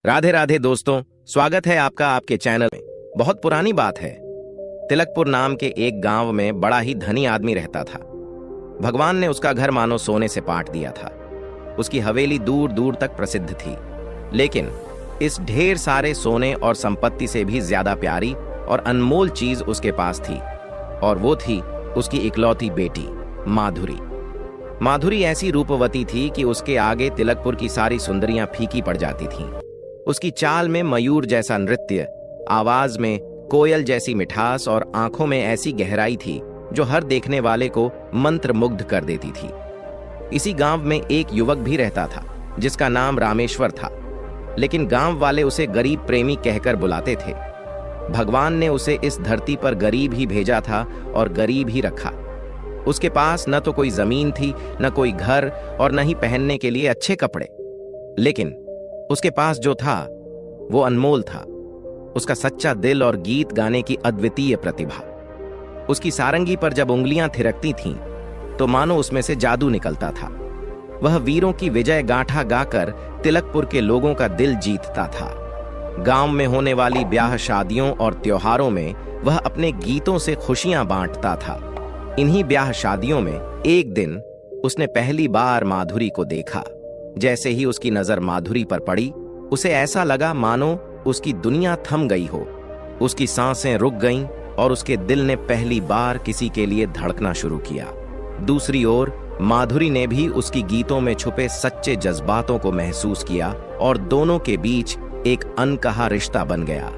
राधे राधे दोस्तों, स्वागत है आपका आपके चैनल में। बहुत पुरानी बात है। तिलकपुर नाम के एक गांव में बड़ा ही धनी आदमी रहता था। भगवान ने उसका घर मानो सोने से पाट दिया था। उसकी हवेली दूर दूर तक प्रसिद्ध थी, लेकिन इस ढेर सारे सोने और संपत्ति से भी ज्यादा प्यारी और अनमोल चीज उसके पास थी, और वो थी उसकी इकलौती बेटी माधुरी। माधुरी ऐसी रूपवती थी कि उसके आगे तिलकपुर की सारी सुंदरियां फीकी पड़ जाती थीं। उसकी चाल में मयूर जैसा नृत्य, आवाज में कोयल जैसी मिठास और आंखों में ऐसी गहराई थी जो हर देखने वाले को मंत्रमुग्ध कर देती थी। इसी गांव में एक युवक भी रहता था जिसका नाम रामेश्वर था, लेकिन गांव वाले उसे गरीब प्रेमी कहकर बुलाते थे। भगवान ने उसे इस धरती पर गरीब ही भेजा था और गरीब ही रखा। उसके पास न तो कोई जमीन थी, न कोई घर, और न ही पहनने के लिए अच्छे कपड़े, लेकिन उसके पास जो था वो अनमोल था। उसका सच्चा दिल और गीत गाने की अद्वितीय प्रतिभा। उसकी सारंगी पर जब उंगलियां थिरकती थीं तो मानो उसमें से जादू निकलता था। वह वीरों की विजय गाथा गाकर तिलकपुर के लोगों का दिल जीतता था। गांव में होने वाली ब्याह शादियों और त्योहारों में वह अपने गीतों से खुशियां बांटता था। इन्हीं ब्याह शादियों में एक दिन उसने पहली बार माधुरी को देखा। जैसे ही उसकी नजर माधुरी पर पड़ी, उसे ऐसा लगा मानो उसकी दुनिया थम गई हो। उसकी सांसें रुक गईं और उसके दिल ने पहली बार किसी के लिए धड़कना शुरू किया। दूसरी ओर माधुरी ने भी उसकी गीतों में छुपे सच्चे जज्बातों को महसूस किया और दोनों के बीच एक अनकहा रिश्ता बन गया।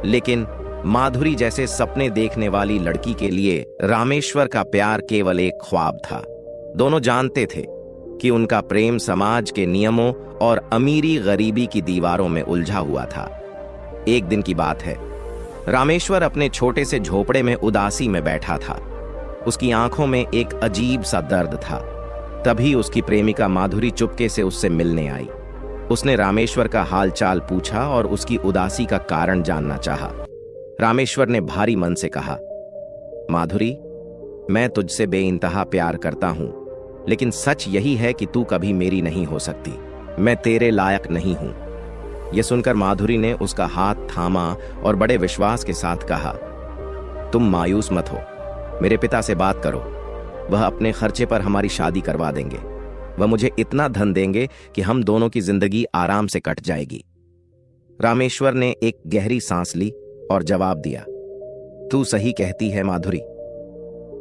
लेकिन माधुरी जैसे सपने देखने वाली लड़की के लिए रामेश्वर का प्यार केवल एक ख्वाब था। दोनों जानते थे कि उनका प्रेम समाज के नियमों और अमीरी गरीबी की दीवारों में उलझा हुआ था। एक दिन की बात है, रामेश्वर अपने छोटे से झोपड़े में उदासी में बैठा था। उसकी आंखों में एक अजीब सा दर्द था। तभी उसकी प्रेमिका माधुरी चुपके से उससे मिलने आई। उसने रामेश्वर का हालचाल पूछा और उसकी उदासी का कारण जानना चाहा। रामेश्वर ने भारी मन से कहा, माधुरी, मैं तुझसे बेइंतहा प्यार करता हूं, लेकिन सच यही है कि तू कभी मेरी नहीं हो सकती। मैं तेरे लायक नहीं हूं। यह सुनकर माधुरी ने उसका हाथ थामा और बड़े विश्वास के साथ कहा, तुम मायूस मत हो, मेरे पिता से बात करो। वह अपने खर्चे पर हमारी शादी करवा देंगे। वह मुझे इतना धन देंगे कि हम दोनों की जिंदगी आराम से कट जाएगी। रामेश्वर ने एक गहरी सांस ली और जवाब दिया, तू सही कहती है माधुरी,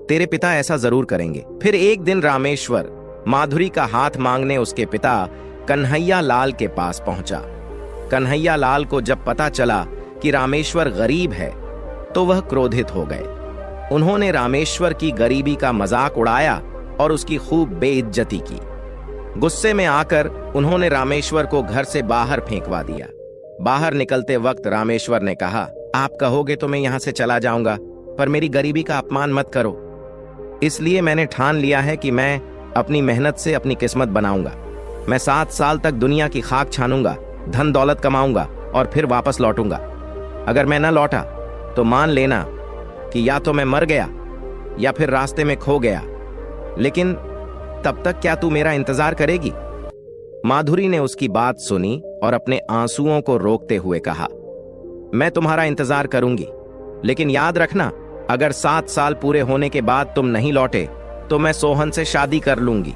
तेरे पिता ऐसा जरूर करेंगे। फिर एक दिन रामेश्वर माधुरी का हाथ मांगने उसके पिता कन्हैया लाल के पास पहुंचा। कन्हैया लाल को जब पता चला कि रामेश्वर गरीब है तो वह क्रोधित हो गए। उन्होंने रामेश्वर की गरीबी का मजाक उड़ाया और उसकी खूब बेइज्जती की। गुस्से में आकर उन्होंने रामेश्वर को घर से बाहर फेंकवा दिया। बाहर निकलते वक्त रामेश्वर ने कहा, आप कहोगे तो मैं यहां से चला जाऊंगा, पर मेरी गरीबी का अपमान मत करो। इसलिए मैंने ठान लिया है कि मैं अपनी मेहनत से अपनी किस्मत बनाऊंगा। मैं 7 साल तक दुनिया की खाक छानूंगा, धन दौलत कमाऊंगा और फिर वापस लौटूंगा। अगर मैं न लौटा तो मान लेना कि या तो मैं मर गया या फिर रास्ते में खो गया। लेकिन तब तक क्या तू मेरा इंतजार करेगी? माधुरी ने उसकी बात सुनी और अपने आंसुओं को रोकते हुए कहा, मैं तुम्हारा इंतजार करूंगी, लेकिन याद रखना, अगर 7 साल पूरे होने के बाद तुम नहीं लौटे तो मैं सोहन से शादी कर लूंगी।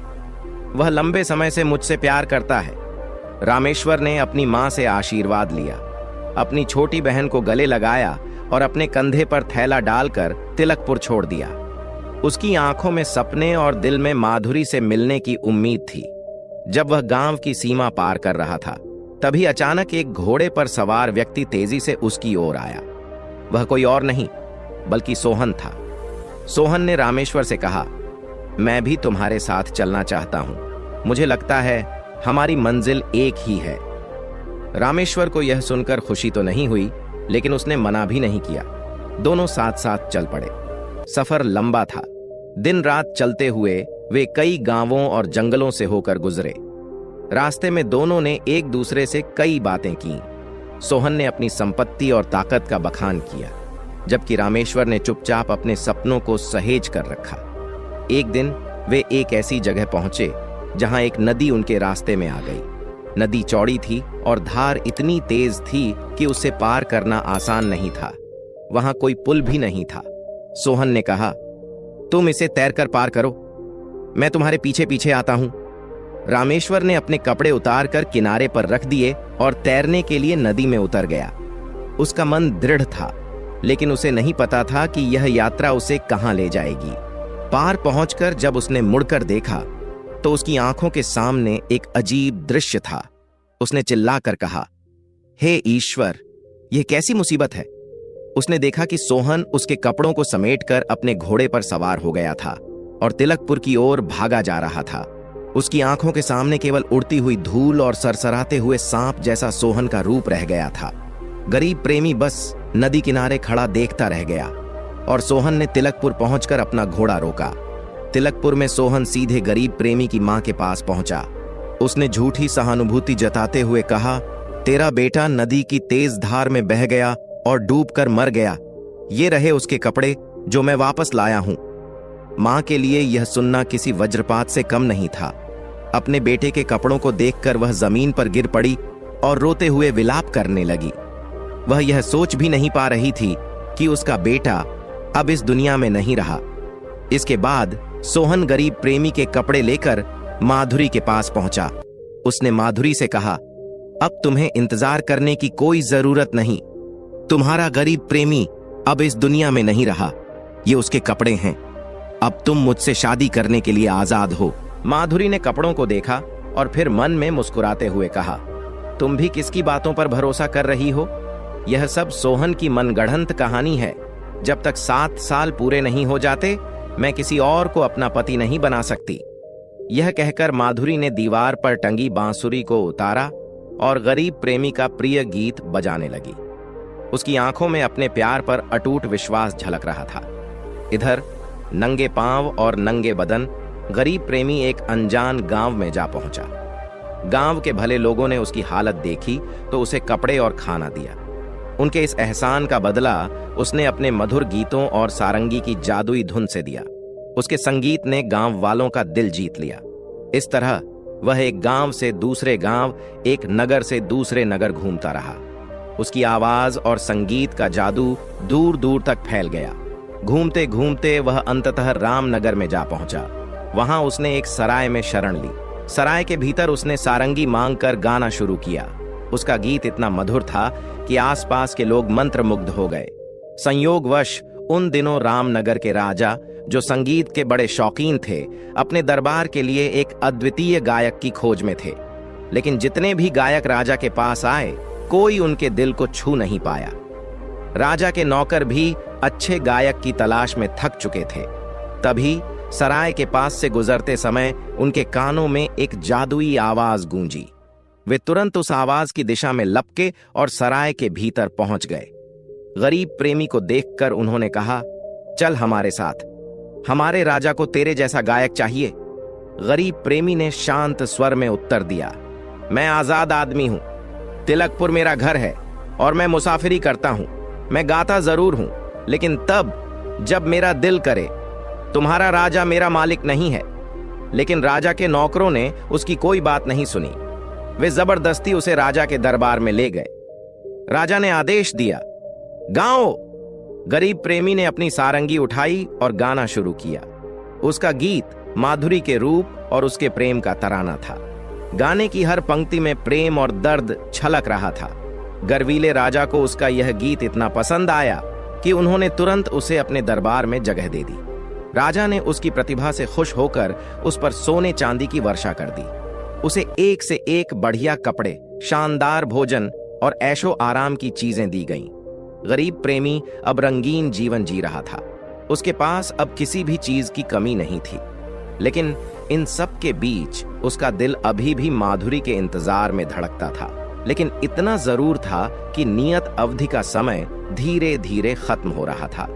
वह लंबे समय से मुझसे प्यार करता है। रामेश्वर ने अपनी मां से आशीर्वाद लिया, अपनी छोटी बहन को गले लगाया और अपने कंधे पर थैला डालकर तिलकपुर छोड़ दिया। उसकी आंखों में सपने और दिल में माधुरी से मिलने की उम्मीद थी। जब वह गांव की सीमा पार कर रहा था, तभी अचानक एक घोड़े पर सवार व्यक्ति तेजी से उसकी ओर आया। वह कोई और नहीं बल्कि सोहन था। सोहन ने रामेश्वर से कहा, मैं भी तुम्हारे साथ चलना चाहता हूं। मुझे लगता है हमारी मंजिल एक ही है। रामेश्वर को यह सुनकर खुशी तो नहीं हुई, लेकिन उसने मना भी नहीं किया। दोनों साथ साथ चल पड़े। सफर लंबा था। दिन रात चलते हुए वे कई गांवों और जंगलों से होकर गुजरे। रास्ते में दोनों ने एक दूसरे से कई बातें की। सोहन ने अपनी संपत्ति और ताकत का बखान किया, जबकि रामेश्वर ने चुपचाप अपने सपनों को सहेज कर रखा। एक दिन वे एक ऐसी जगह पहुंचे जहां एक नदी उनके रास्ते में आ गई। नदी चौड़ी थी और धार इतनी तेज थी कि उसे पार करना आसान नहीं था। वहां कोई पुल भी नहीं था। सोहन ने कहा, तुम इसे तैरकर पार करो, मैं तुम्हारे पीछे पीछे आता हूं। रामेश्वर ने अपने कपड़े उतारकर किनारे पर रख दिए और तैरने के लिए नदी में उतर गया। उसका मन दृढ़ था, लेकिन उसे नहीं पता था कि यह यात्रा उसे कहां ले जाएगी। पार पहुंचकर जब उसने मुड़कर देखा तो उसकी आंखों के सामने एक अजीब दृश्य था। उसने चिल्लाकर कहा, हे ईश्वर, यह कैसी मुसीबत है। उसने देखा कि सोहन उसके कपड़ों को समेटकर अपने घोड़े पर सवार हो गया था और तिलकपुर की ओर भागा जा रहा था। उसकी आंखों के सामने केवल उड़ती हुई धूल और सरसराते हुए सांप जैसा सोहन का रूप रह गया था। गरीब प्रेमी बस नदी किनारे खड़ा देखता रह गया और सोहन ने तिलकपुर पहुंचकर अपना घोड़ा रोका। तिलकपुर में सोहन सीधे गरीब प्रेमी की मां के पास पहुंचा। उसने झूठी सहानुभूति जताते हुए कहा, तेरा बेटा नदी की तेज धार में बह गया और डूबकर मर गया। ये रहे उसके कपड़े जो मैं वापस लाया हूं। मां के लिए यह सुनना किसी वज्रपात से कम नहीं था। अपने बेटे के कपड़ों को देखकर वह जमीन पर गिर पड़ी और रोते हुए विलाप करने लगी। वह यह सोच भी नहीं पा रही थी कि उसका बेटा अब इस दुनिया में नहीं रहा। इसके बाद सोहन गरीब प्रेमी के कपड़े लेकर माधुरी के पास पहुंचा। उसने माधुरी से कहा, अब तुम्हें इंतजार करने की कोई जरूरत नहीं। तुम्हारा गरीब प्रेमी अब इस दुनिया में नहीं रहा। ये उसके कपड़े हैं। अब तुम मुझसे शादी करने के लिए आजाद हो। माधुरी ने कपड़ों को देखा और फिर मन में मुस्कुराते हुए कहा, तुम भी किसकी बातों पर भरोसा कर रही हो? यह सब सोहन की मनगढ़ंत कहानी है। जब तक 7 साल पूरे नहीं हो जाते मैं किसी और को अपना पति नहीं बना सकती। यह कहकर माधुरी ने दीवार पर टंगी बांसुरी को उतारा और गरीब प्रेमी का प्रिय गीत बजाने लगी। उसकी आंखों में अपने प्यार पर अटूट विश्वास झलक रहा था। इधर नंगे पांव और नंगे बदन गरीब प्रेमी एक अनजान गांव में जा पहुंचा। गांव के भले लोगों ने उसकी हालत देखी तो उसे कपड़े और खाना दिया। उनके इस एहसान का बदला उसने अपने मधुर गीतों और सारंगी की जादुई धुन से दिया। उसके संगीत ने गांव वालों का दिल जीत लिया। इस तरह वह एक गांव से दूसरे गांव, एक नगर से दूसरे नगर घूमता रहा। उसकी आवाज और संगीत का जादू दूर दूर तक फैल गया। घूमते घूमते वह अंततः रामनगर में जा पहुंचा। वहां उसने एक सराय में शरण ली। सराय के भीतर उसने सारंगी मांगकर गाना शुरू किया। उसका गीत इतना मधुर था कि आसपास के लोग मंत्रमुग्ध हो गए। संयोगवश उन दिनों रामनगर के राजा, जो संगीत के बड़े शौकीन थे, अपने दरबार के लिए एक अद्वितीय गायक की खोज में थे। लेकिन जितने भी गायक राजा के पास आए, कोई उनके दिल को छू नहीं पाया। राजा के नौकर भी अच्छे गायक की तलाश में थक चुके थे। तभी सराय के पास से गुजरते समय उनके कानों में एक जादुई आवाज गूंजी। वे तुरंत उस आवाज की दिशा में लपके और सराय के भीतर पहुंच गए। गरीब प्रेमी को देखकर उन्होंने कहा, चल हमारे साथ, हमारे राजा को तेरे जैसा गायक चाहिए। गरीब प्रेमी ने शांत स्वर में उत्तर दिया, मैं आजाद आदमी हूं। तिलकपुर मेरा घर है और मैं मुसाफिरी करता हूं। मैं गाता जरूर हूं, लेकिन तब जब मेरा दिल करे। तुम्हारा राजा मेरा मालिक नहीं है। लेकिन राजा के नौकरों ने उसकी कोई बात नहीं सुनी। वे जबरदस्ती उसे राजा के दरबार में ले गए। राजा ने आदेश दिया, गाओ। गरीब प्रेमी ने अपनी सारंगी उठाई और गाना शुरू किया। उसका गीत माधुरी के रूप और उसके प्रेम का तराना था। गाने की हर पंक्ति में प्रेम और दर्द छलक रहा था। गर्वीले राजा को उसका यह गीत इतना पसंद आया कि उन्होंने तुरंत उसे अपने दरबार में जगह दे दी। राजा ने उसकी प्रतिभा से खुश होकर उस पर सोने चांदी की वर्षा कर दी। उसे एक से एक बढ़िया कपड़े, शानदार भोजन और ऐशो आराम की चीजें दी गईं। गरीब प्रेमी अब रंगीन जीवन जी रहा था। उसके पास अब किसी भी चीज की कमी नहीं थी। लेकिन इन सब के बीच उसका दिल अभी भी माधुरी के इंतजार में धड़कता था। लेकिन इतना जरूर था कि नियत अवधि का समय धीरे धीरे खत्म हो रहा था।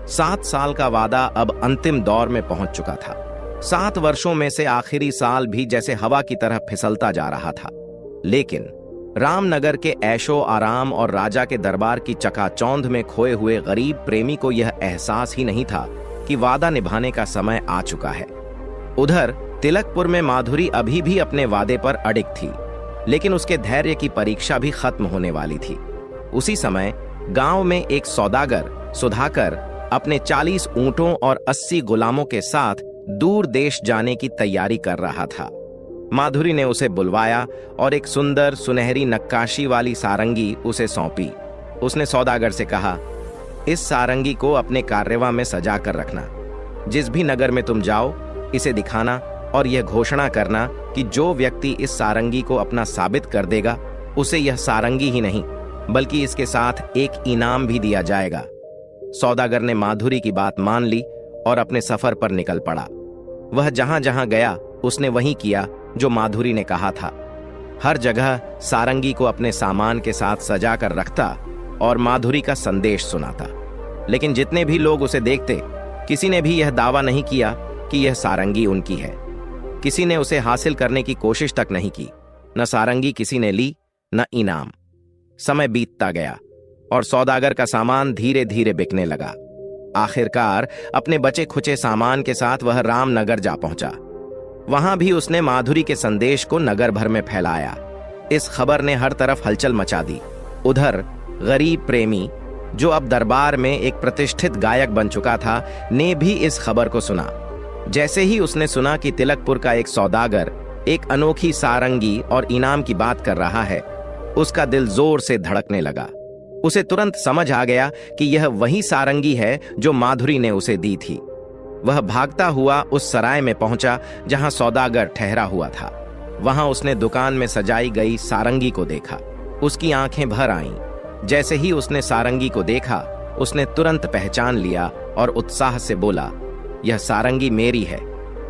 7 साल का वादा अब अंतिम दौर में पहुंच चुका था। 7 वर्षों में से आखिरी साल भी जैसे हवा की तरह फिसलता जा रहा था। लेकिन रामनगर के ऐशो आराम और राजा के दरबार की चकाचौंध में खोए हुए गरीब प्रेमी को यह एहसास ही नहीं था कि वादा निभाने का समय आ चुका है। उधर तिलकपुर में माधुरी अभी भी अपने वादे पर अडिग थी। लेकिन उसके धैर्य की परीक्षा भी खत्म होने वाली थी। उसी समय गांव में एक सौदागर सुधाकर अपने 40 ऊंटों और 80 गुलामों के साथ दूर देश जाने की तैयारी कर रहा था। माधुरी ने उसे बुलवाया और एक सुंदर सुनहरी नक्काशी वाली सारंगी उसे सौंपी। उसने सौदागर से कहा, इस सारंगी को अपने कार्यवाह में सजा कर रखना। जिस भी नगर में तुम जाओ, इसे दिखाना और यह घोषणा करना कि जो व्यक्ति इस सारंगी को अपना साबित कर देगा, उसे यह सारंगी ही नहीं बल्कि इसके साथ एक इनाम भी दिया जाएगा। सौदागर ने माधुरी की बात मान ली और अपने सफर पर निकल पड़ा। वह जहां जहां गया उसने वही किया जो माधुरी ने कहा था। हर जगह सारंगी को अपने सामान के साथ सजा कर रखता और माधुरी का संदेश सुनाता। लेकिन जितने भी लोग उसे देखते, किसी ने भी यह दावा नहीं किया कि यह सारंगी उनकी है। किसी ने उसे हासिल करने की कोशिश तक नहीं की। न सारंगी किसी ने ली, न इनाम। समय बीतता गया और सौदागर का सामान धीरे धीरे बिकने लगा। आखिरकार अपने बचे खुचे सामान के साथ वह रामनगर जा पहुंचा। वहां भी उसने माधुरी के संदेश को नगर भर में फैलाया। इस खबर ने हर तरफ हलचल मचा दी। उधर गरीब प्रेमी, जो अब दरबार में एक प्रतिष्ठित गायक बन चुका था, ने भी इस खबर को सुना। जैसे ही उसने सुना कि तिलकपुर का एक सौदागर एक अनोखी सारंगी और इनाम की बात कर रहा है, उसका दिल जोर से धड़कने लगा। उसे तुरंत समझ आ गया कि यह वही सारंगी है जो माधुरी ने उसे दी थी। वह भागता हुआ उस सराय में पहुंचा जहां सौदागर ठहरा हुआ था। वहां उसने दुकान में सजाई गई सारंगी को देखा। उसकी आंखें भर आईं। जैसे ही उसने सारंगी को देखा, उसने तुरंत पहचान लिया और उत्साह से बोला, यह सारंगी मेरी है।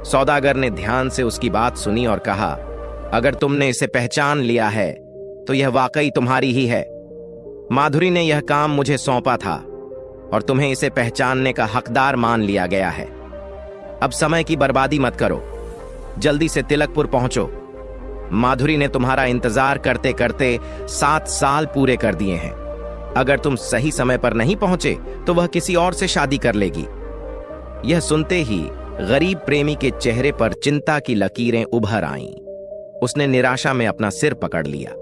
सौदागर ने ध्यान से उसकी बात सुनी और कहा, अगर तुमने इसे पहचान लिया है तो यह वाकई तुम्हारी ही है। माधुरी ने यह काम मुझे सौंपा था और तुम्हें इसे पहचानने का हकदार मान लिया गया है। अब समय की बर्बादी मत करो, जल्दी से तिलकपुर पहुंचो। माधुरी ने तुम्हारा इंतजार करते करते 7 साल पूरे कर दिए हैं। अगर तुम सही समय पर नहीं पहुंचे तो वह किसी और से शादी कर लेगी। यह सुनते ही गरीब प्रेमी के चेहरे पर चिंता की लकीरें उभर आईं। उसने निराशा में अपना सिर पकड़ लिया।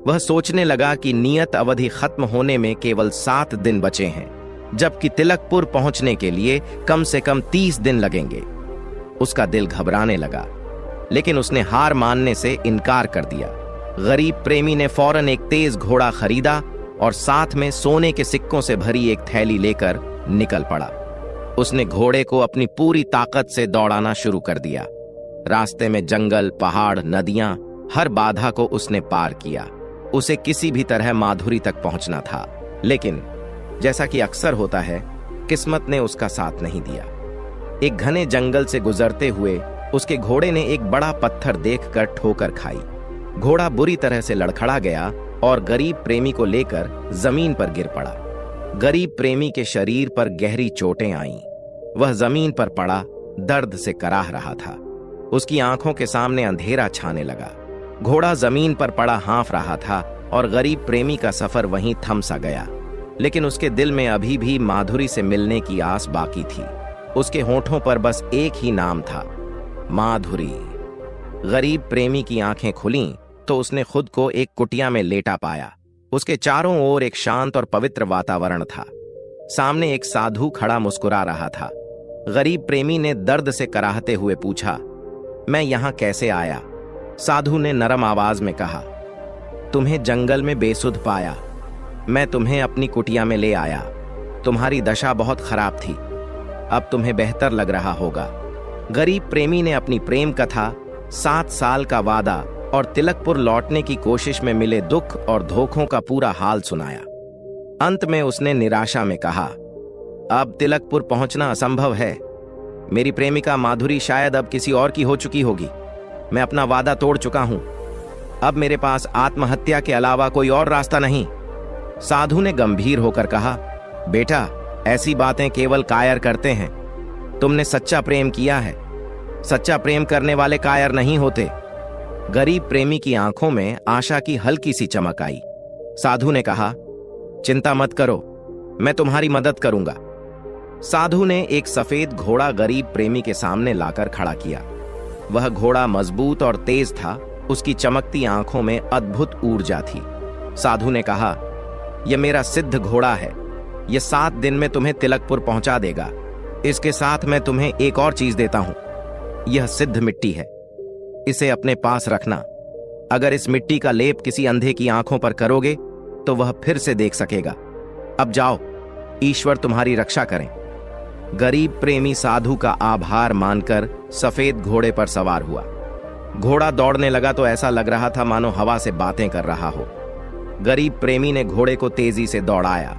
वह सोचने लगा कि नियत अवधि खत्म होने में केवल 7 दिन बचे हैं, जबकि तिलकपुर पहुंचने के लिए कम से कम 30 दिन लगेंगे। उसका दिल घबराने लगा, लेकिन उसने हार मानने से इनकार कर दिया। गरीब प्रेमी ने फौरन एक तेज घोड़ा खरीदा और साथ में सोने के सिक्कों से भरी एक थैली लेकर निकल पड़ा। उसने घोड़े को अपनी पूरी ताकत से दौड़ाना शुरू कर दिया। रास्ते में जंगल, पहाड़, नदियां, हर बाधा को उसने पार किया। उसे किसी भी तरह माधुरी तक पहुंचना था, लेकिन जैसा कि अक्सर होता है, किस्मत ने उसका साथ नहीं दिया। एक घने जंगल से गुजरते हुए उसके घोड़े ने एक बड़ा पत्थर देखकर ठोकर खाई। घोड़ा बुरी तरह से लड़खड़ा गया और गरीब प्रेमी को लेकर जमीन पर गिर पड़ा। गरीब प्रेमी के शरीर पर गहरी चोटें आईं। वह जमीन पर पड़ा दर्द से कराह रहा था। उसकी आंखों के सामने अंधेरा छाने लगा। घोड़ा जमीन पर पड़ा हाँफ रहा था और गरीब प्रेमी का सफर वहीं थम सा गया। लेकिन उसके दिल में अभी भी माधुरी से मिलने की आस बाकी थी। उसके होठों पर बस एक ही नाम था, माधुरी। गरीब प्रेमी की आंखें खुलीं तो उसने खुद को एक कुटिया में लेटा पाया। उसके चारों ओर एक शांत और पवित्र वातावरण था। सामने एक साधु खड़ा मुस्कुरा रहा था। गरीब प्रेमी ने दर्द से कराहते हुए पूछा, मैं यहां कैसे आया? साधु ने नरम आवाज में कहा, तुम्हें जंगल में बेसुध पाया। मैं तुम्हें अपनी कुटिया में ले आया। तुम्हारी दशा बहुत खराब थी, अब तुम्हें बेहतर लग रहा होगा। गरीब प्रेमी ने अपनी प्रेम कथा, 7 साल का वादा और तिलकपुर लौटने की कोशिश में मिले दुख और धोखों का पूरा हाल सुनाया। अंत में उसने निराशा में कहा, अब तिलकपुर पहुंचना असंभव है। मेरी प्रेमिका माधुरी शायद अब किसी और की हो चुकी होगी। मैं अपना वादा तोड़ चुका हूं। अब मेरे पास आत्महत्या के अलावा कोई और रास्ता नहीं। साधु ने गंभीर होकर कहा, बेटा, ऐसी बातें केवल कायर करते हैं। तुमने सच्चा प्रेम किया है। सच्चा प्रेम करने वाले कायर नहीं होते। गरीब प्रेमी की आंखों में आशा की हल्की सी चमक आई। साधु ने कहा, चिंता मत करो, मैं तुम्हारी मदद करूंगा। साधु ने एक सफेद घोड़ा गरीब प्रेमी के सामने लाकर खड़ा किया। वह घोड़ा मजबूत और तेज था उसकी चमकती आंखों में अद्भुत ऊर्जा थी। साधु ने कहा, यह मेरा सिद्ध घोड़ा है, यह 7 दिन में तुम्हें तिलकपुर पहुंचा देगा। इसके साथ मैं तुम्हें एक और चीज देता हूं, यह सिद्ध मिट्टी है, इसे अपने पास रखना। अगर इस मिट्टी का लेप किसी अंधे की आंखों पर करोगे तो वह फिर से देख सकेगा। अब जाओ, ईश्वर तुम्हारी रक्षा करें। गरीब प्रेमी साधु का आभार मानकर सफेद घोड़े पर सवार हुआ। घोड़ा दौड़ने लगा तो ऐसा लग रहा था मानो हवा से बातें कर रहा हो। गरीब प्रेमी ने घोड़े को तेजी से दौड़ाया।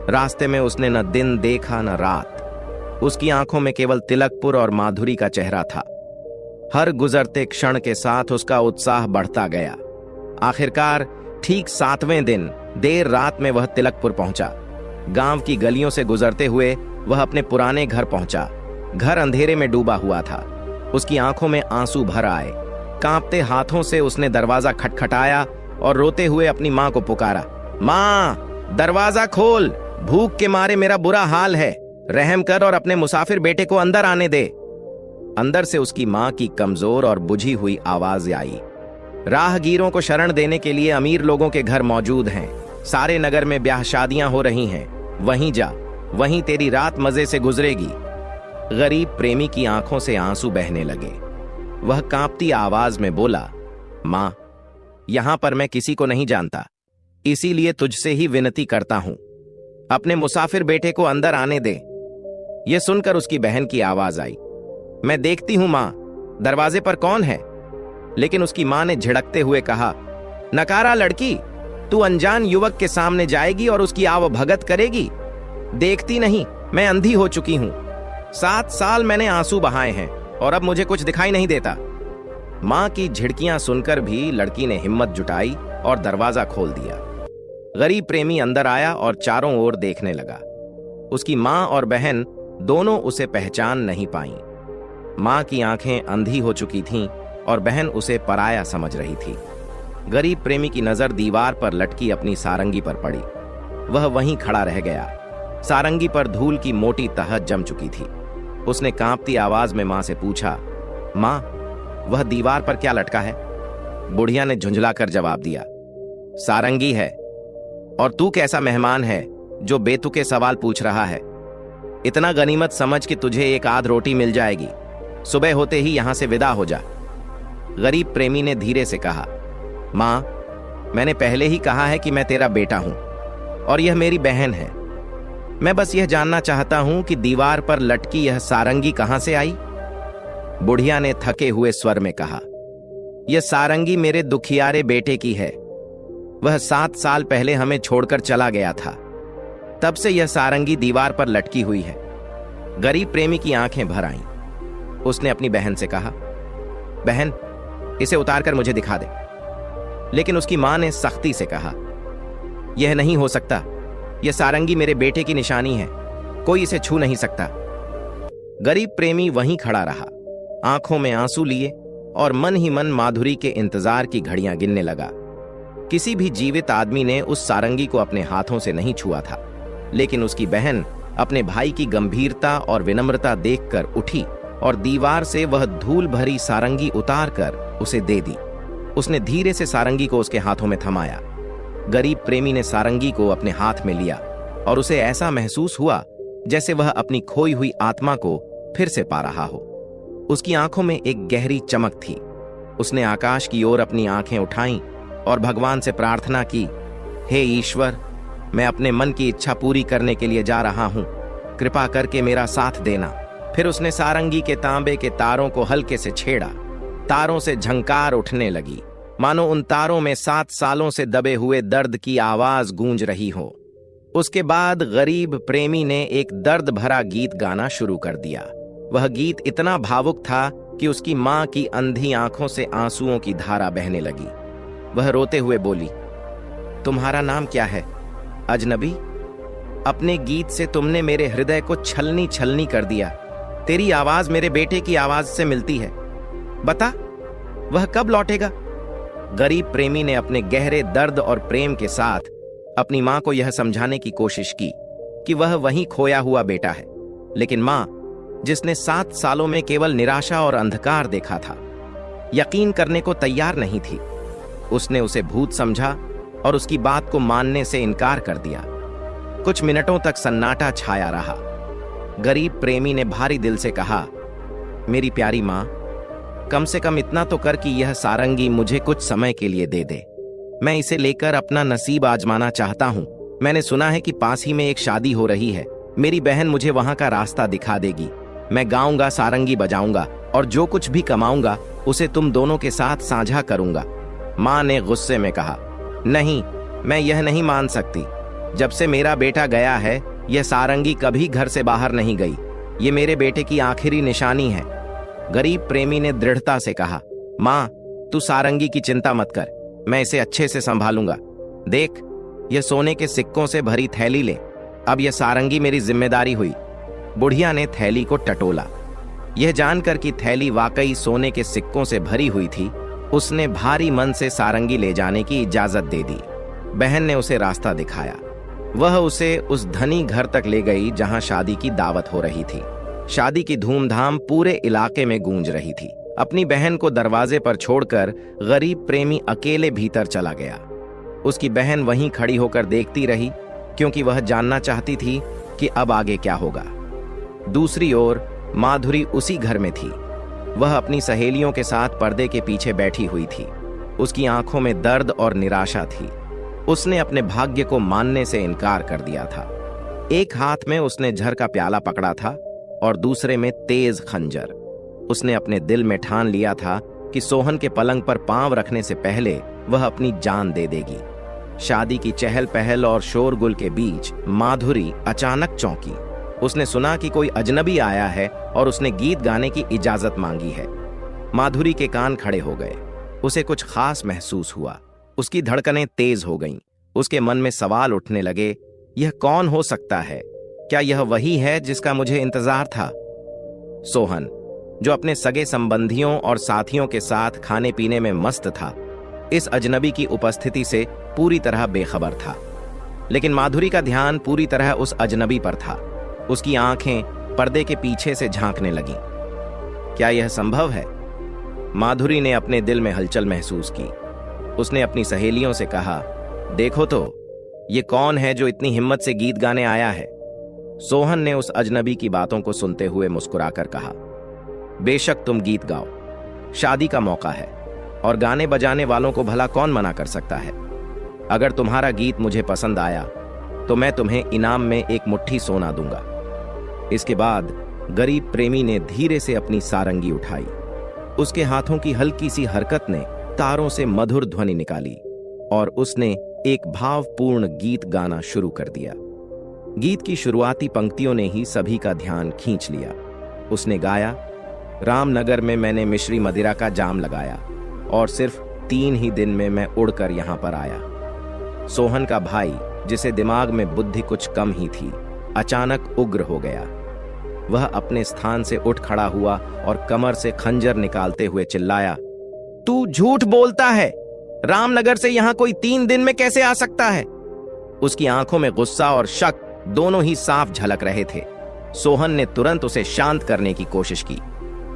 रास्ते में उसने न दिन देखा न रात। उसकी आंखों में केवल तिलकपुर और माधुरी का चेहरा था। हर गुजरते क्षण के साथ उसका उत्साह बढ़ता गया। आखिरकार ठीक 7वें दिन देर रात में वह तिलकपुर पहुंचा। गांव की गलियों से गुजरते हुए वह अपने पुराने घर पहुंचा। घर अंधेरे में डूबा हुआ था। उसकी आंखों में आंसू भर आए। कांपते हाथों से उसने दरवाजा खटखटाया और रोते हुए अपनी मां को पुकारा, मां, दरवाजा खोल, भूख के मारे मेरा बुरा हाल है, रहम कर और अपने मुसाफिर बेटे को अंदर आने दे। अंदर से उसकी मां की कमजोर और बुझी हुई आवाज आई, राहगीरों को शरण देने के लिए अमीर लोगों के घर मौजूद हैं। सारे नगर में ब्याह शादियां हो रही हैं, वहीं जा, वहीं तेरी रात मजे से गुजरेगी। गरीब प्रेमी की आंखों से आंसू बहने लगे। वह कांपती आवाज में बोला, मां, यहां पर मैं किसी को नहीं जानता, इसीलिए तुझसे ही विनती करता हूं, अपने मुसाफिर बेटे को अंदर आने दे। यह सुनकर उसकी बहन की आवाज आई, मैं देखती हूं मां, दरवाजे पर कौन है। लेकिन उसकी मां ने झिड़कते हुए कहा, नकारा लड़की, तू अनजान युवक के सामने जाएगी और उसकी आवभगत करेगी। देखती नहीं, मैं अंधी हो चुकी हूं। 7 साल मैंने आंसू बहाए हैं और अब मुझे कुछ दिखाई नहीं देता। मां की झिड़कियां सुनकर भी लड़की ने हिम्मत जुटाई और दरवाजा खोल दिया। गरीब प्रेमी अंदर आया और चारों ओर देखने लगा। उसकी मां और बहन दोनों उसे पहचान नहीं पाईं। मां की आंखें अंधी हो चुकी थीं और बहन उसे पराया समझ रही थी। गरीब प्रेमी की नजर दीवार पर लटकी अपनी सारंगी पर पड़ी। वह वहीं खड़ा रह गया। सारंगी पर धूल की मोटी तह जम चुकी थी। उसने कांपती आवाज में मां से पूछा, मां, वह दीवार पर क्या लटका है? बुढ़िया ने झुंझलाकर जवाब दिया, सारंगी है। और तू कैसा मेहमान है जो बेतुके सवाल पूछ रहा है? इतना गनीमत समझ कि तुझे एक आध रोटी मिल जाएगी। सुबह होते ही यहां से विदा हो जा। गरीब प्रेमी ने धीरे से कहा, मां, मैंने पहले ही कहा है कि मैं तेरा बेटा हूं और यह मेरी बहन है। मैं बस यह जानना चाहता हूं कि दीवार पर लटकी यह सारंगी कहां से आई? बुढ़िया ने थके हुए स्वर में कहा, यह सारंगी मेरे दुखियारे बेटे की है। वह 7 साल पहले हमें छोड़कर चला गया था। तब से यह सारंगी दीवार पर लटकी हुई है। गरीब प्रेमी की आंखें भर आईं। उसने अपनी बहन से कहा, बहन, इसे उतारकर मुझे दिखा दे। लेकिन उसकी मां ने सख्ती से कहा, यह नहीं हो सकता। यह सारंगी मेरे बेटे की निशानी है, कोई इसे छू नहीं सकता। गरीब प्रेमी वहीं खड़ा रहा, आंखों में आंसू लिए और मन ही मन माधुरी के इंतजार की घड़ियां गिनने लगा। किसी भी जीवित आदमी ने उस सारंगी को अपने हाथों से नहीं छुआ था, लेकिन उसकी बहन अपने भाई की गंभीरता और विनम्रता देखकर उठी और दीवार से वह धूल भरी सारंगी उतारकर उसे दे दी। उसने धीरे से सारंगी को उसके हाथों में थमाया। गरीब प्रेमी ने सारंगी को अपने हाथ में लिया और उसे ऐसा महसूस हुआ जैसे वह अपनी खोई हुई आत्मा को फिर से पा रहा हो। उसकी आंखों में एक गहरी चमक थी। उसने आकाश की ओर अपनी आंखें उठाईं और भगवान से प्रार्थना की, हे ईश्वर, मैं अपने मन की इच्छा पूरी करने के लिए जा रहा हूं, कृपा करके मेरा साथ देना। फिर उसने सारंगी के तांबे के तारों को हल्के से छेड़ा। तारों से झंकार उठने लगी, मानो उन तारों में 7 सालों से दबे हुए दर्द की आवाज गूंज रही हो। उसके बाद गरीब प्रेमी ने एक दर्द भरा गीत गाना शुरू कर दिया। वह गीत इतना भावुक था कि उसकी मां की अंधी आंखों से आंसुओं की धारा बहने लगी। वह रोते हुए बोली, तुम्हारा नाम क्या है अजनबी? अपने गीत से तुमने मेरे हृदय को छलनी छलनी कर दिया। तेरी आवाज मेरे बेटे की आवाज से मिलती है। बता, वह कब लौटेगा? गरीब प्रेमी ने अपने गहरे दर्द और प्रेम के साथ अपनी मां को यह समझाने की कोशिश की कि वह वही खोया हुआ बेटा है। लेकिन मां, जिसने 7 सालों में केवल निराशा और अंधकार देखा था, यकीन करने को तैयार नहीं थी। उसने उसे भूत समझा और उसकी बात को मानने से इनकार कर दिया। कुछ मिनटों तक सन्नाटा छाया रहा। गरीब प्रेमी ने भारी दिल से कहा, मेरी प्यारी माँ, कम से कम इतना तो कर कि यह सारंगी मुझे कुछ समय के लिए दे दे। मैं इसे लेकर अपना नसीब आजमाना चाहता हूँ। मैंने सुना है कि पास ही में एक शादी हो रही है। मेरी बहन मुझे वहां का रास्ता दिखा देगी। मैं गाऊंगा, सारंगी बजाऊंगा और जो कुछ भी कमाऊंगा उसे तुम दोनों के साथ साझा करूंगा। माँ ने गुस्से में कहा, नहीं, मैं यह नहीं मान सकती। जब से मेरा बेटा गया है, यह सारंगी कभी घर से बाहर नहीं गई। ये मेरे बेटे की आखिरी निशानी है। गरीब प्रेमी ने दृढ़ता से कहा, माँ, तू सारंगी की चिंता मत कर, मैं इसे अच्छे से संभालूंगा। देख, यह सोने के सिक्कों से भरी थैली ले। अब यह सारंगी मेरी जिम्मेदारी हुई। बुढ़िया ने थैली को टटोला। यह जानकर कि थैली वाकई सोने के सिक्कों से भरी हुई थी, उसने भारी मन से सारंगी ले जाने की इजाजत दे दी। बहन ने उसे रास्ता दिखाया। वह उसे उस धनी घर तक ले गई जहां शादी की दावत हो रही थी। शादी की धूमधाम पूरे इलाके में गूंज रही थी। अपनी बहन को दरवाजे पर छोड़कर गरीब प्रेमी अकेले भीतर चला गया। उसकी बहन वहीं खड़ी होकर देखती रही, क्योंकि वह जानना चाहती थी कि अब आगे क्या होगा। दूसरी ओर माधुरी उसी घर में थी। वह अपनी सहेलियों के साथ पर्दे के पीछे बैठी हुई थी। उसकी आंखों में दर्द और निराशा थी। उसने अपने भाग्य को मानने से इनकार कर दिया था। एक हाथ में उसने झर का प्याला पकड़ा था और दूसरे में तेज खंजर। उसने अपने दिल में ठान लिया था कि सोहन के पलंग पर पांव रखने से पहले वह अपनी जान दे देगी। शादी की चहल पहल और शोरगुल के बीच माधुरी अचानक चौंकी। उसने सुना कि कोई अजनबी आया है और उसने गीत गाने की इजाजत मांगी है। माधुरी के कान खड़े हो गए। उसे कुछ खास महसूस हुआ। उसकी धड़कनें तेज हो गईं। उसके मन में सवाल उठने लगे, यह कौन हो सकता है? क्या यह वही है जिसका मुझे इंतजार था? सोहन, जो अपने सगे संबंधियों और साथियों के साथ खाने पीने में मस्त था, इस अजनबी की उपस्थिति से पूरी तरह बेखबर था। लेकिन माधुरी का ध्यान पूरी तरह उस अजनबी पर था। उसकी आंखें पर्दे के पीछे से झांकने लगीं। क्या यह संभव है? माधुरी ने अपने दिल में हलचल महसूस की। उसने अपनी सहेलियों से कहा, देखो तो, ये कौन है जो इतनी हिम्मत से गीत गाने आया है? सोहन ने उस अजनबी की बातों को सुनते हुए मुस्कुराकर कहा, बेशक तुम गीत गाओ, शादी का मौका है और गाने बजाने वालों को भला कौन मना कर सकता है। अगर तुम्हारा गीत मुझे पसंद आया तो मैं तुम्हें इनाम में एक मुट्ठी सोना दूंगा। इसके बाद गरीब प्रेमी ने धीरे से अपनी सारंगी उठाई। उसके हाथों की हल्की सी हरकत ने तारों से मधुर ध्वनि निकाली और उसने एक भावपूर्ण गीत गाना शुरू कर दिया। गीत की शुरुआती पंक्तियों ने ही सभी का ध्यान खींच लिया। उसने गाया, रामनगर में मैंने मिश्री मदिरा का जाम लगाया और सिर्फ 3 ही दिन में मैं उड़कर यहां पर आया। सोहन का भाई, जिसे दिमाग में बुद्धि कुछ कम ही थी, अचानक उग्र हो गया। वह अपने स्थान से उठ खड़ा हुआ और कमर से खंजर निकालते हुए चिल्लाया, तू झूठ बोलता है। रामनगर से यहां कोई 3 दिन में कैसे आ सकता है? उसकी आंखों में गुस्सा और शक दोनों ही साफ झलक रहे थे। सोहन ने तुरंत उसे शांत करने की कोशिश की।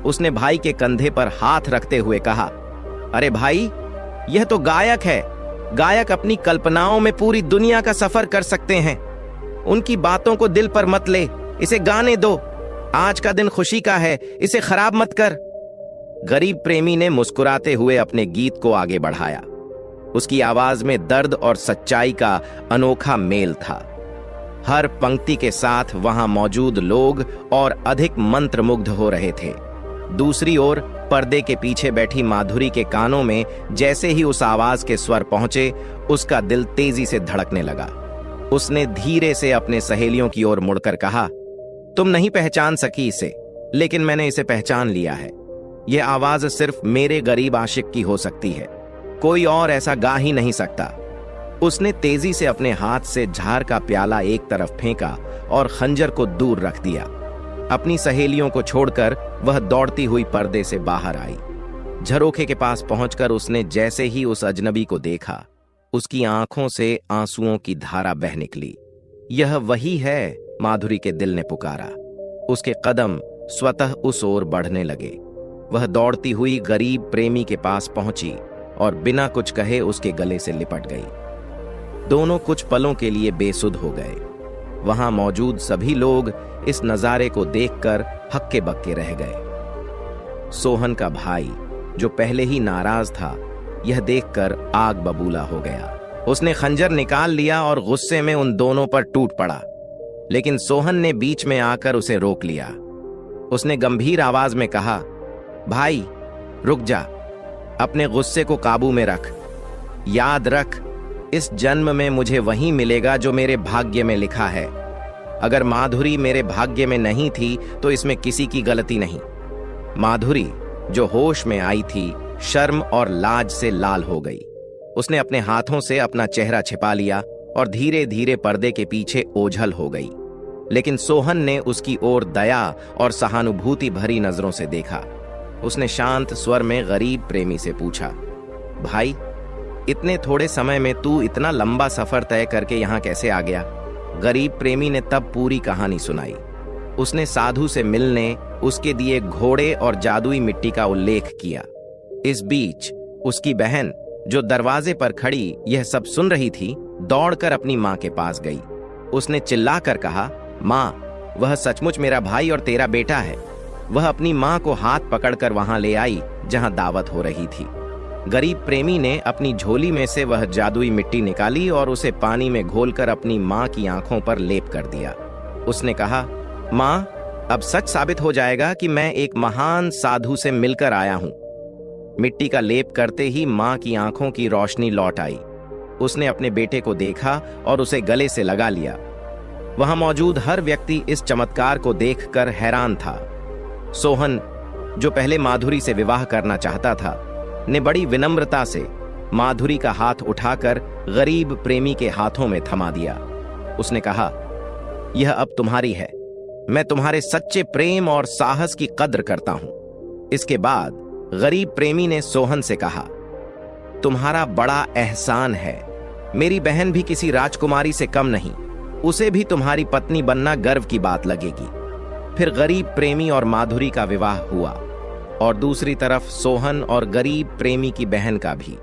उसने भाई के कंधे पर हाथ रखते हुए कहा, अरे भाई, यह तो गायक है। गायक अपनी कल्पनाओं में पूरी दुनिया का सफर कर सकते हैं। उनकी बातों को दिल पर मत ले, इसे गाने दो। आज का दिन खुशी का है, इसे खराब मत कर। गरीब प्रेमी ने मुस्कुराते हुए अपने गीत को आगे बढ़ाया। उसकी आवाज में दर्द और सच्चाई का अनोखा मेल था। हर पंक्ति के साथ वहां मौजूद लोग और अधिक मंत्रमुग्ध हो रहे थे। दूसरी ओर पर्दे के पीछे बैठी माधुरी के कानों में जैसे ही उस आवाज के स्वर पहुंचे, उसका दिल तेजी से धड़कने लगा। उसने धीरे से अपने सहेलियों की ओर मुड़कर कहा, तुम नहीं पहचान सकी इसे, लेकिन मैंने इसे पहचान लिया है। यह आवाज सिर्फ मेरे गरीब आशिक की हो सकती है, कोई और ऐसा गा ही नहीं सकता। उसने तेजी से अपने हाथ से झार का प्याला एक तरफ फेंका और खंजर को दूर रख दिया। अपनी सहेलियों को छोड़कर वह दौड़ती हुई पर्दे से बाहर आई। झरोखे के पास पहुंचकर उसने जैसे ही उस अजनबी को देखा, उसकी आंखों से आंसुओं की धारा बह निकली। यह वही है, माधुरी के दिल ने पुकारा। उसके कदम स्वतः उस ओर बढ़ने लगे। वह दौड़ती हुई गरीब प्रेमी के पास पहुंची और बिना कुछ कहे उसके गले से लिपट गई। दोनों कुछ पलों के लिए बेसुध हो गए। वहां मौजूद सभी लोग इस नजारे को देखकर हक्के बक्के रह गए। सोहन का भाई, जो पहले ही नाराज था, यह देखकर आग बबूला हो गया। उसने खंजर निकाल लिया और गुस्से में उन दोनों पर टूट पड़ा, लेकिन सोहन ने बीच में आकर उसे रोक लिया। उसने गंभीर आवाज में कहा, भाई रुक जा, अपने गुस्से को काबू में रख। याद रख, इस जन्म में मुझे वही मिलेगा जो मेरे भाग्य में लिखा है। अगर माधुरी मेरे भाग्य में नहीं थी तो इसमें किसी की गलती नहीं। माधुरी, जो होश में आई थी, शर्म और लाज से लाल हो गई। उसने अपने हाथों से अपना चेहरा छिपा लिया और धीरे धीरे पर्दे के पीछे ओझल हो गई। लेकिन सोहन ने उसकी ओर दया और सहानुभूति भरी नजरों से देखा। उसने शांत स्वर में गरीब प्रेमी से पूछा, भाई, इतने थोड़े समय में तू इतना लंबा सफर तय करके यहां कैसे आ गया? गरीब प्रेमी ने तब पूरी कहानी सुनाई। उसने साधु से मिलने, उसके दिए घोड़े और जादुई मिट्टी का उल्लेख किया। इस बीच उसकी बहन, जो दरवाजे पर खड़ी यह सब सुन रही थी, दौड़कर अपनी मां के पास गई। उसने चिल्लाकर कहा, मां, वह सचमुच मेरा भाई और तेरा बेटा है। वह अपनी मां को हाथ पकड़कर वहां ले आई जहां दावत हो रही थी। गरीब प्रेमी ने अपनी झोली में से वह जादुई मिट्टी निकाली और उसे पानी में घोलकर अपनी मां की आंखों पर लेप कर दिया। उसने कहा, मां, अब सच साबित हो जाएगा कि मैं एक महान साधु से मिलकर आया हूं। मिट्टी का लेप करते ही मां की आंखों की रोशनी लौट आई। उसने अपने बेटे को देखा और उसे गले से लगा लिया। वहां मौजूद हर व्यक्ति इस चमत्कार को देखकर हैरान था। सोहन, जो पहले माधुरी से विवाह करना चाहता था, ने बड़ी विनम्रता से माधुरी का हाथ उठाकर गरीब प्रेमी के हाथों में थमा दिया। उसने कहा, यह अब तुम्हारी है। मैं तुम्हारे सच्चे प्रेम और साहस की कद्र करता हूं। इसके बाद गरीब प्रेमी ने सोहन से कहा, तुम्हारा बड़ा एहसान है। मेरी बहन भी किसी राजकुमारी से कम नहीं। उसे भी तुम्हारी पत्नी बनना गर्व की बात लगेगी। फिर गरीब प्रेमी और माधुरी का विवाह हुआ और दूसरी तरफ सोहन और गरीब प्रेमी की बहन का भी।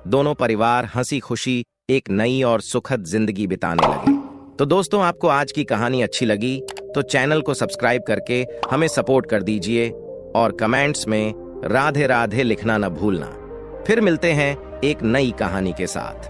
दोनों परिवार हंसी खुशी एक नई और सुखद जिंदगी बिताने लगे। तो दोस्तों, आपको आज की कहानी अच्छी लगी तो चैनल को सब्सक्राइब करके हमें सपोर्ट कर दीजिए और कमेंट्स में राधे राधे लिखना न भूलना। फिर मिलते हैं एक नई कहानी के साथ।